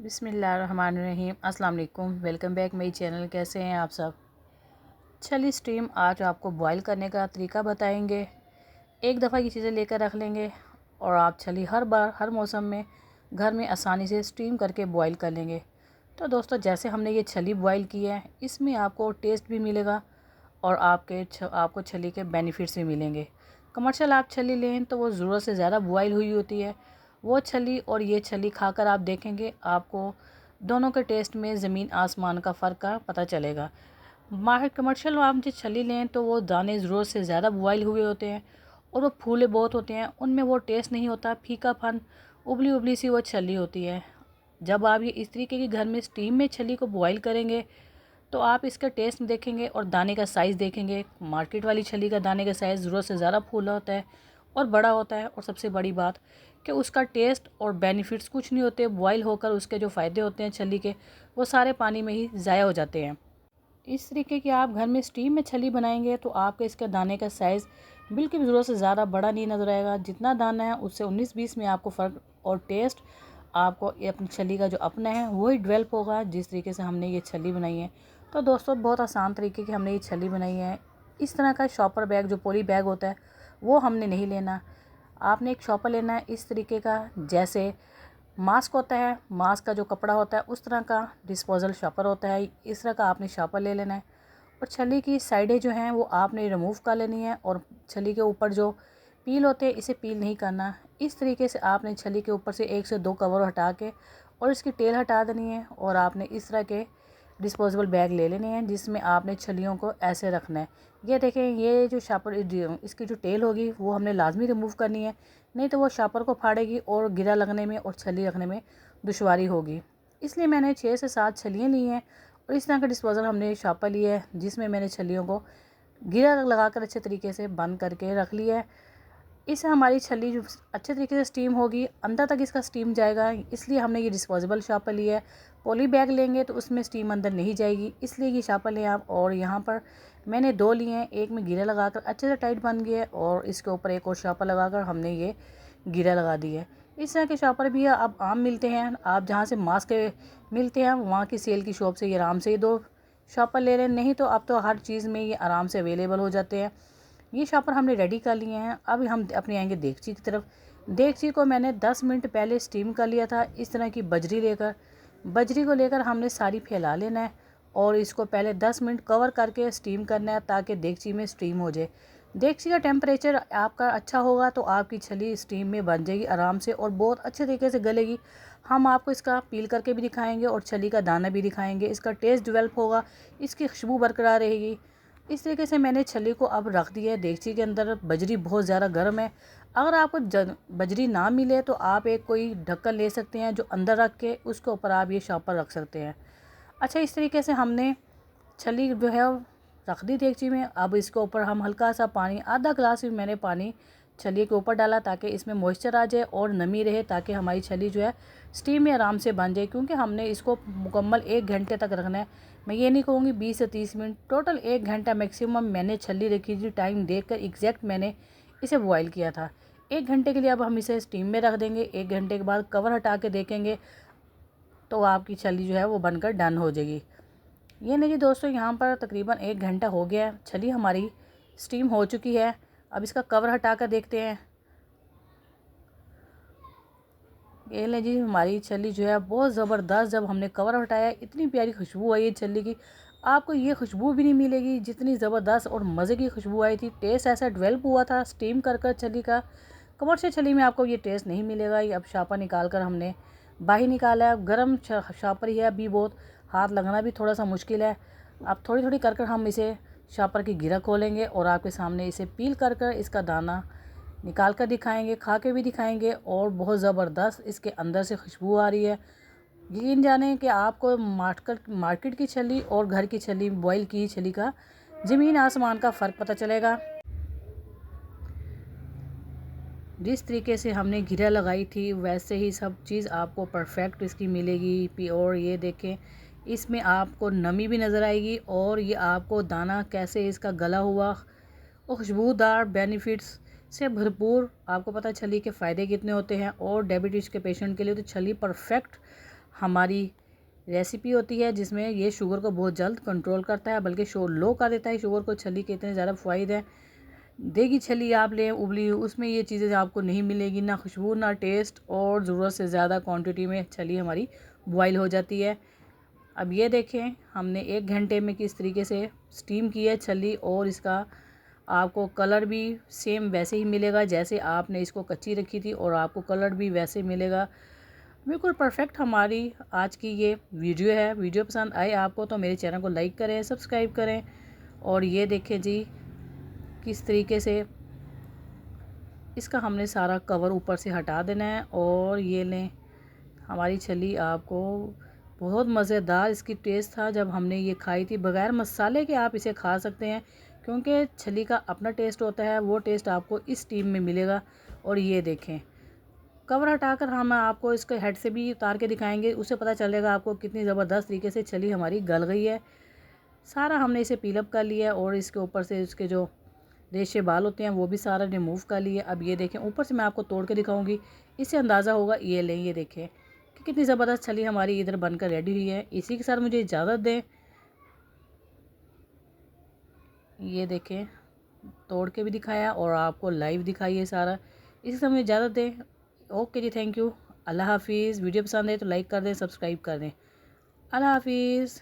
बिस्मिल्लाहिर्रहमानिर्रहीम। अस्सलाम वालेकुम। वेलकम बैक मेरी चैनल। कैसे हैं आप सब। छली स्टीम आज आपको बॉईल करने का तरीका बताएंगे। एक दफ़ा की चीज़ें लेकर रख लेंगे और आप छली हर बार हर मौसम में घर में आसानी से स्टीम करके बॉईल कर लेंगे। तो दोस्तों, जैसे हमने ये छली बॉईल की है, इसमें आपको टेस्ट भी मिलेगा और आपको छली के बेनिफिट्स भी मिलेंगे। कमर्शियल आप छली लें तो वो ज़रूरत से ज़्यादा बॉईल हुई होती है। वो छली और ये छली खाकर आप देखेंगे, आपको दोनों के टेस्ट में ज़मीन आसमान का फ़र्क का पता चलेगा। मार्केट कमर्शियल आप जो छली लें तो वो दाने ज़रूरत से ज़्यादा बॉईल हुए होते हैं और वो फूले बहुत होते हैं, उनमें वो टेस्ट नहीं होता, फीकापन, उबली उबली सी वो छली होती है। जब आप ये इस तरीके की घर में स्टीम में छली को बॉईल करेंगे तो आप इसका टेस्ट देखेंगे और दाने का साइज़ देखेंगे। मार्केट वाली छली का दाने का साइज़ ज़रूरत से ज़्यादा फूला होता है और बड़ा होता है, और सबसे बड़ी बात कि उसका टेस्ट और बेनिफिट्स कुछ नहीं होते। बॉईल होकर उसके जो फ़ायदे होते हैं छली के, वो सारे पानी में ही ज़ाया हो जाते हैं। इस तरीके की आप घर में स्टीम में छली बनाएंगे तो आपके इसके दाने का साइज़ बिल्कुल भी ज़रूरत से ज़्यादा बड़ा नहीं नज़र आएगा। जितना दाना है उससे 19-20 में आपको फ़र्क और टेस्ट आपको ये अपनी छली का जो अपना है वही डेवलप होगा, जिस तरीके से हमने ये छली बनाई है। तो दोस्तों, बहुत आसान तरीके की हमने ये छली बनाई है। इस तरह का शॉपर बैग, जो पॉली बैग होता है, वो हमने नहीं लेना। आपने एक शॉपर लेना है इस तरीके का, जैसे मास्क होता है, मास्क का जो कपड़ा होता है उस तरह का डिस्पोजल शॉपर होता है। इस तरह का आपने शॉपर ले लेना है और छली की साइडें जो हैं वो आपने रिमूव कर लेनी है, और छली के ऊपर जो पील होते हैं इसे पील नहीं करना। इस तरीके से आपने छली के ऊपर से 1 से 2 कवर हटा के और इसकी टेल हटा देनी है, और आपने इस तरह के डिस्पोजेबल बैग ले लेने हैं जिसमें आपने छलियों को ऐसे रखना है। ये देखें, ये जो शापर इसकी जो टेल होगी वो हमने लाजमी रिमूव करनी है, नहीं तो वो शापर को फाड़ेगी और गिरा लगने में और छली रखने में दुश्वारी होगी। इसलिए मैंने 6 से 7 छलियाँ ली हैं और इस तरह का डिस्पोजल हमने शापर लिया है जिसमें मैंने छलियों को गिरा लगाकर अच्छे तरीके से बंद करके रख लिया है। इससे हमारी छली जो अच्छे तरीके से स्टीम होगी, अंदर तक इसका स्टीम जाएगा, इसलिए हमने ये डिस्पोजेबल शापर लिया है। पॉली बैग लेंगे तो उसमें स्टीम अंदर नहीं जाएगी, इसलिए ये शापर लें आप। और यहाँ पर मैंने 2 लिए हैं, एक में गिरा लगाकर अच्छे से टाइट बन गया है और इसके ऊपर एक और शापर लगाकर हमने ये गिरा लगा दी है। इस तरह के शापर भी अब आम मिलते हैं, आप जहाँ से मास्क मिलते हैं वहाँ की सेल की शॉप से ये आराम से 2 शापर ले लें, नहीं तो अब तो हर चीज़ में ये आराम से अवेलेबल हो जाते हैं। ये शापर हमने रेडी कर लिए हैं। अब हम अपने आएंगे देगची की तरफ। देगची को मैंने 10 मिनट पहले स्टीम कर लिया था। इस तरह की बजरी को लेकर हमने सारी फैला लेना है और इसको पहले 10 मिनट कवर करके स्टीम करना है ताकि देगची में स्टीम हो जाए। देगची का टेम्परेचर आपका अच्छा होगा तो आपकी छली स्टीम में बन जाएगी आराम से और बहुत अच्छे तरीके से गलेगी। हम आपको इसका पील करके भी दिखाएंगे और छली का दाना भी दिखाएंगे। इसका टेस्ट डेवलप होगा, इसकी खुशबू बरकरार रहेगी। इस तरीके से मैंने छली को अब रख दिया है देगची के अंदर। बजरी बहुत ज़्यादा गर्म है, अगर आपको बजरी ना मिले तो आप एक कोई ढक्कन ले सकते हैं जो अंदर रख के उसके ऊपर आप ये शॉपर रख सकते हैं। अच्छा, इस तरीके से हमने छली जो है रख दी देगची में। अब इसके ऊपर हम हल्का सा पानी, आधा गिलास भी मैंने पानी छली के ऊपर डाला ताकि इसमें मॉइस्चर आ जाए और नमी रहे, ताकि हमारी छली जो है स्टीम में आराम से बन जाए, क्योंकि हमने इसको मुकम्मल 1 घंटे तक रखना है। मैं ये नहीं कहूँगी 20 से 30 मिनट, टोटल 1 घंटा मैक्सिमम मैंने छली रखी थी। टाइम देख कर एग्जैक्ट मैंने इसे बॉयल किया था। 1 घंटे के लिए अब हम इसे स्टीम में रख देंगे। 1 घंटे के बाद कवर हटा के देखेंगे तो आपकी छली जो है वो बनकर डन हो जाएगी। ये नहीं जी दोस्तों, यहाँ पर तकरीबन 1 घंटा हो गया है, छली हमारी स्टीम हो चुकी है। अब इसका कवर हटा कर देखते हैं। ये ले जी, हमारी छली जो है बहुत ज़बरदस्त, जब हमने कवर हटाया इतनी प्यारी खुशबू आई है छली की। आपको ये खुशबू भी नहीं मिलेगी जितनी ज़बरदस्त और मज़े की खुशबू आई थी। टेस्ट ऐसा डेवलप हुआ था स्टीम कर छली का। कमर्शियल छली में आपको ये टेस्ट नहीं मिलेगा। ये अब शापर निकाल कर हमने बाहर निकाला है। गर्म शापर ही है, अभी बहुत हाथ लगना भी थोड़ा सा मुश्किल है। अब थोड़ी थोड़ी कर हम इसे शापर की गिरा खोलेंगे और आपके सामने इसे पील कर इसका दाना निकाल कर दिखाएंगे, खा के भी दिखाएंगे। और बहुत ज़बरदस्त इसके अंदर से खुशबू आ रही है। यकीन जाने कि आपको मार्केट की छली और घर की छली, बॉयल की छली का ज़मीन आसमान का फ़र्क पता चलेगा। जिस तरीके से हमने घिरा लगाई थी वैसे ही सब चीज़ आपको परफेक्ट इसकी मिलेगी। और ये देखें, इसमें आपको नमी भी नज़र आएगी और ये आपको दाना कैसे इसका गला हुआ और खुशबूदार, बेनिफिट्स से भरपूर। आपको पता छली के फ़ायदे कितने होते हैं, और डायबिटीज़ के पेशेंट के लिए तो छली परफेक्ट हमारी रेसिपी होती है जिसमें ये शुगर को बहुत जल्द कंट्रोल करता है, बल्कि लो कर देता है शुगर को। छली के इतने ज़्यादा फ़ायदे हैं। देगी छली आप लें उबली, उसमें ये चीज़ें आपको नहीं मिलेगी, ना खुशबू ना टेस्ट, और ज़रूरत से ज़्यादा क्वांटिटी में छली हमारी बॉयल हो जाती है। अब ये देखें हमने 1 घंटे में किस तरीके से स्टीम की है छली, और इसका आपको कलर भी सेम वैसे ही मिलेगा जैसे आपने इसको कच्ची रखी थी, और आपको कलर भी वैसे मिलेगा। बिल्कुल परफेक्ट हमारी आज की ये वीडियो है। वीडियो पसंद आए आपको तो मेरे चैनल को लाइक करें, सब्सक्राइब करें। और ये देखें जी किस तरीके से इसका हमने सारा कवर ऊपर से हटा देना है। और ये लें हमारी छली, आपको बहुत मज़ेदार इसकी टेस्ट था जब हमने ये खाई थी। बग़ैर मसाले के आप इसे खा सकते हैं, क्योंकि छली का अपना टेस्ट होता है, वो टेस्ट आपको इस स्टीम में मिलेगा। और ये देखें कवर हटाकर हम आपको इसके हेड से भी उतार के दिखाएंगे, उससे पता चलेगा आपको कितनी ज़बरदस्त तरीके से छली हमारी गल गई है। सारा हमने इसे पील अप कर लिया है, और इसके ऊपर से इसके जो रेशे बाल होते हैं वो भी सारा रिमूव कर लिए। अब ये देखें ऊपर से मैं आपको तोड़ के दिखाऊंगी, इससे अंदाज़ा होगा। ये लें, ये देखें कि कितनी ज़बरदस्त छली हमारी इधर बनकर रेडी हुई है। इसी के साथ मुझे इजाज़त दें। ये देखें तोड़ के भी दिखाया और आपको लाइव दिखाई है सारा। इसी से मुझे इजाज़त दें। Okay ji, thank you. Allah हाफिज़। वीडियो पसंद है तो लाइक कर दें, सब्सक्राइब कर दें। अल्लाह हाफिज़।